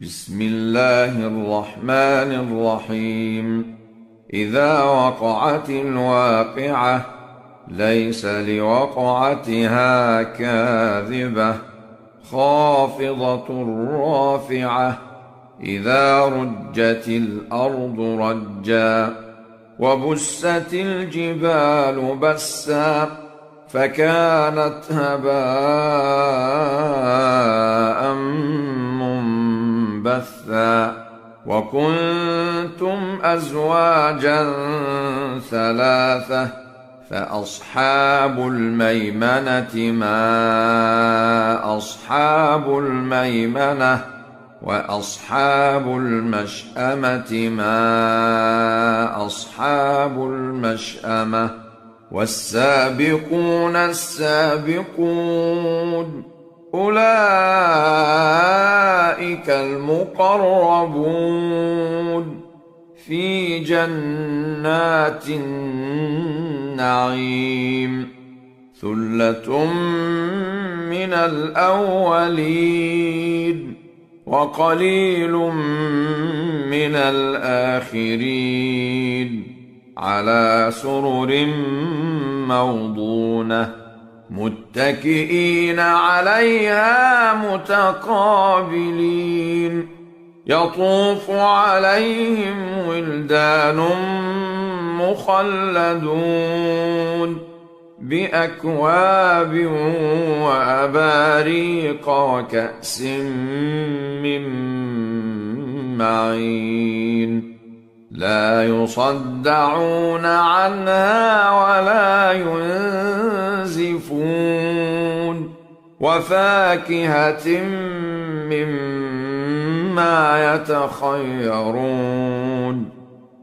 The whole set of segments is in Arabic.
بسم الله الرحمن الرحيم. إذا وقعت الواقعة ليس لوقعتها كاذبة خافضة رافعة إذا رجت الأرض رجا وبست الجبال بسا فكانت هباء منبثا وكنتم أزواجا ثلاثة فأصحاب الميمنة ما أصحاب الميمنة وأصحاب المشأمة ما أصحاب المشأمة والسابقون السابقون أولئك المقربون في جنات النعيم ثلة من الأولين وقليل من الآخرين على سرر موضونة متكئين عليها متقابلين يطوف عليهم ولدان مخلدون بأكواب وأباريق وكأس من معين لا يصدعون عنها ولا ينزفون وفاكهة مما يتخيرون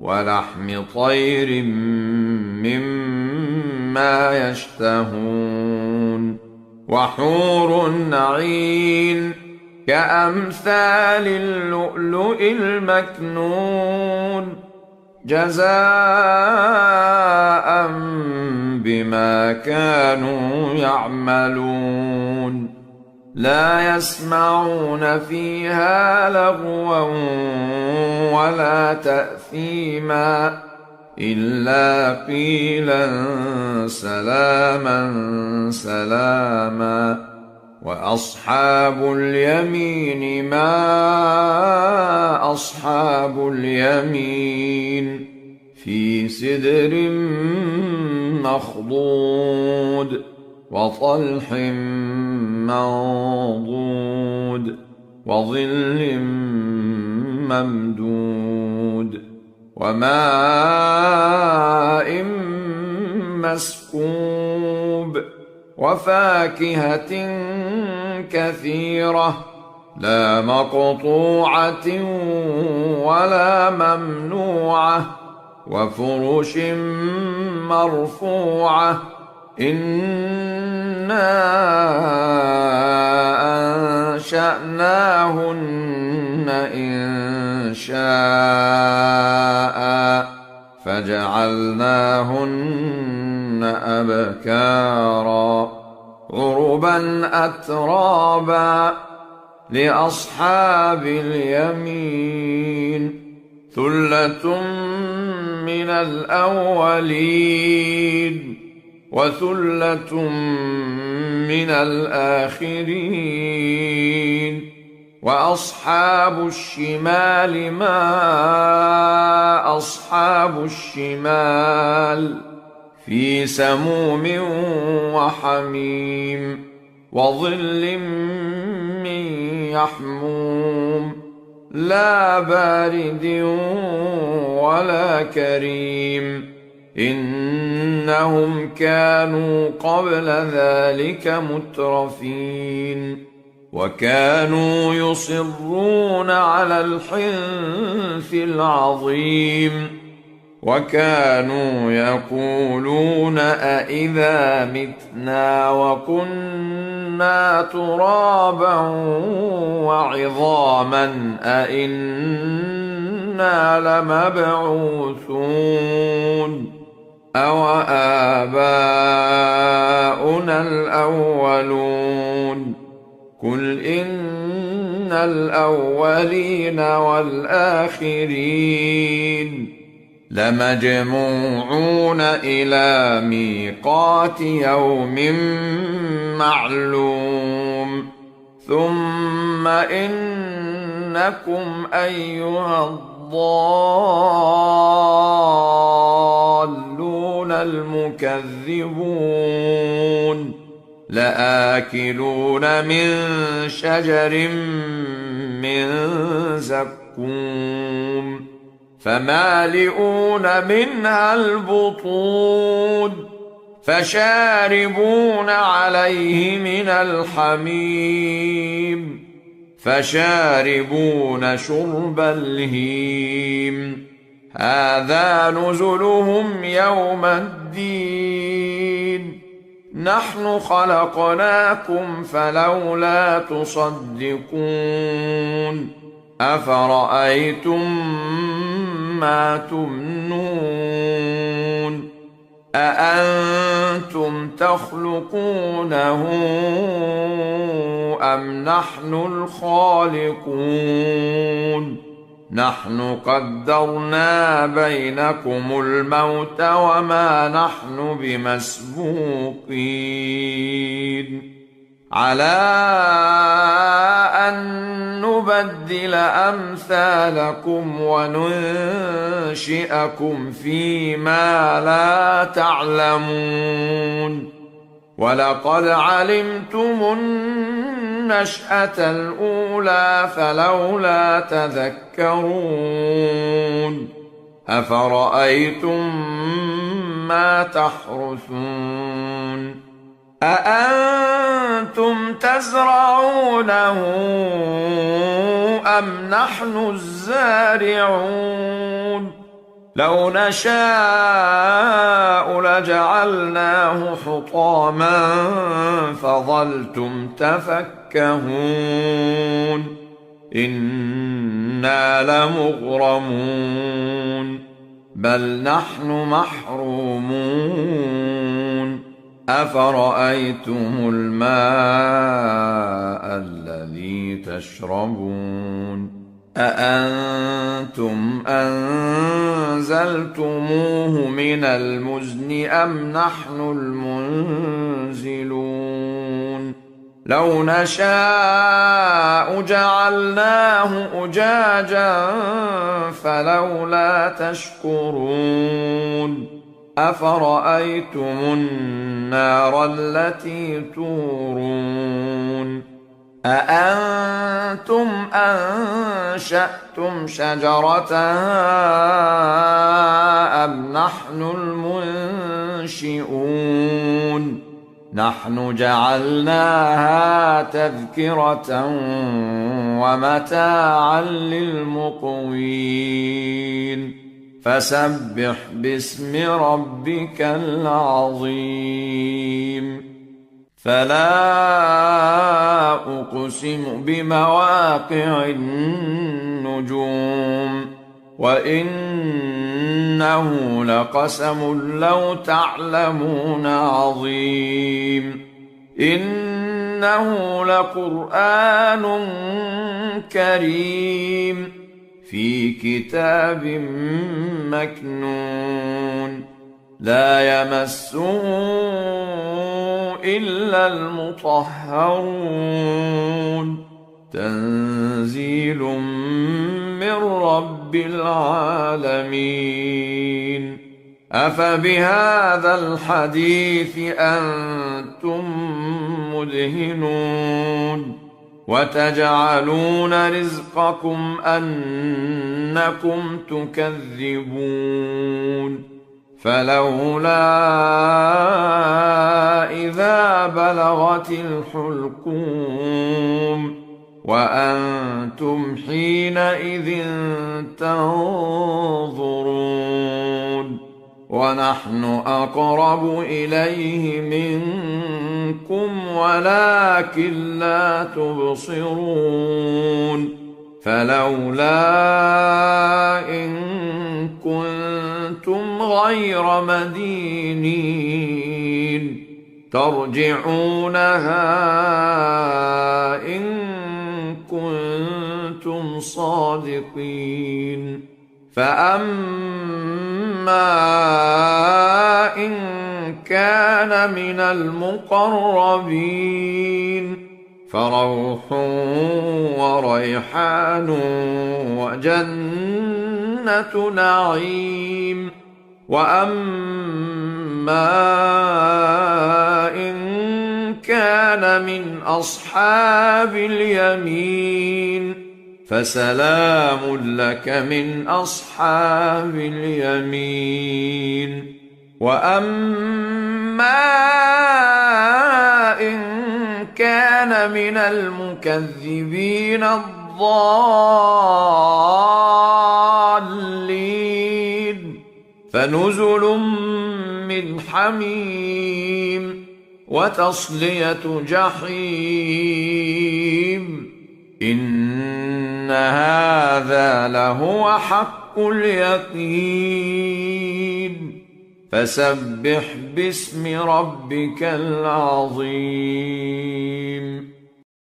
ولحم طير مما يشتهون وحور عين كأمثال اللؤلؤ المكنون جزاء بما كانوا يعملون لا يسمعون فيها لغوا ولا تأثيما إلا قيلا سلاما سلاما وأصحاب اليمين ما أصحاب اليمين في سدر مخضود وطلح منضود وظل ممدود وماء مسكوب وفاكهة كثيرة لا مقطوعة ولا ممنوعة وفرش مرفوعة إنا أنشأناهن إنشاء فجعلناهن أبكارا عربا أترابا لأصحاب اليمين ثلة من الأولين وثلة من الآخرين وأصحاب الشمال ما أصحاب الشمال في سموم وحميم وظل من يحموم لا بارد ولا كريم إنهم كانوا قبل ذلك مترفين وكانوا يصرون على الحنث العظيم وكانوا يقولون أإذا متنا وكنا ترابا وعظاما أإنا لمبعوثون أوآباؤنا الأولون قل إن الأولين والآخرين لمجموعون إلى ميقات يوم معلوم ثم إنكم أيها الضالون المكذبون لآكلون من شجر من زقوم فمالئون منها البطون فشاربون عليه من الحميم فشاربون شرب الهيم هذا نزلهم يوم الدين نحن خلقناكم فلولا تصدقون أفرأيتم ما تمنون أأنتم تخلقونه أم نحن الخالقون نحن قدرنا بينكم الموت وما نحن بمسبوقين على أن نبدل أمثالكم وننشئكم فيما لا تعلمون ولقد علمتم النشأة الأولى فلولا تذكرون أفرأيتم ما تحرثون أأنتم تزرعونه أم نحن الزارعون لو نشاء لجعلناه حطاما فظلتم تفكهون إنا لمغرمون بل نحن محرومون أفرأيتم الماء الذي تشربون أأنتم أنزلتموه من المزن أم نحن المنزلون لو نشاء جعلناه أجاجا فلولا تشكرون أفرأيتم النار التي تورون أأنتم أنشأتم شجرتها أم نحن المنشئون نحن جعلناها تذكرة ومتاعا للمقوين فسبح باسم ربك العظيم فلا أقسم بمواقع النجوم وإنه لقسم لو تعلمون عظيم إنه لقرآن كريم في كتاب مكنون لا يمسه إلا المطهرون تنزيل من رب العالمين أفبهذا الحديث أنتم مدهنون وتجعلون رزقكم أنكم تكذبون فلولا إذا بلغت الحلقوم وأنتم حينئذ تنظرون ونحن أقرب إليه منكم ولكن لا تبصرون فلولا إن كنتم غير مدينين ترجعونها إن كنتم صادقين. فأما إن كان من المقربين فروح وريحان وجنة نعيم. وأما إن كان من أصحاب اليمين فسلام لك من أصحاب اليمين. وأما إن كان من المكذبين الضالين فنزل من حميم وتصلية جحيم. إن هذا لهو حق اليقين. فسبح باسم ربك العظيم.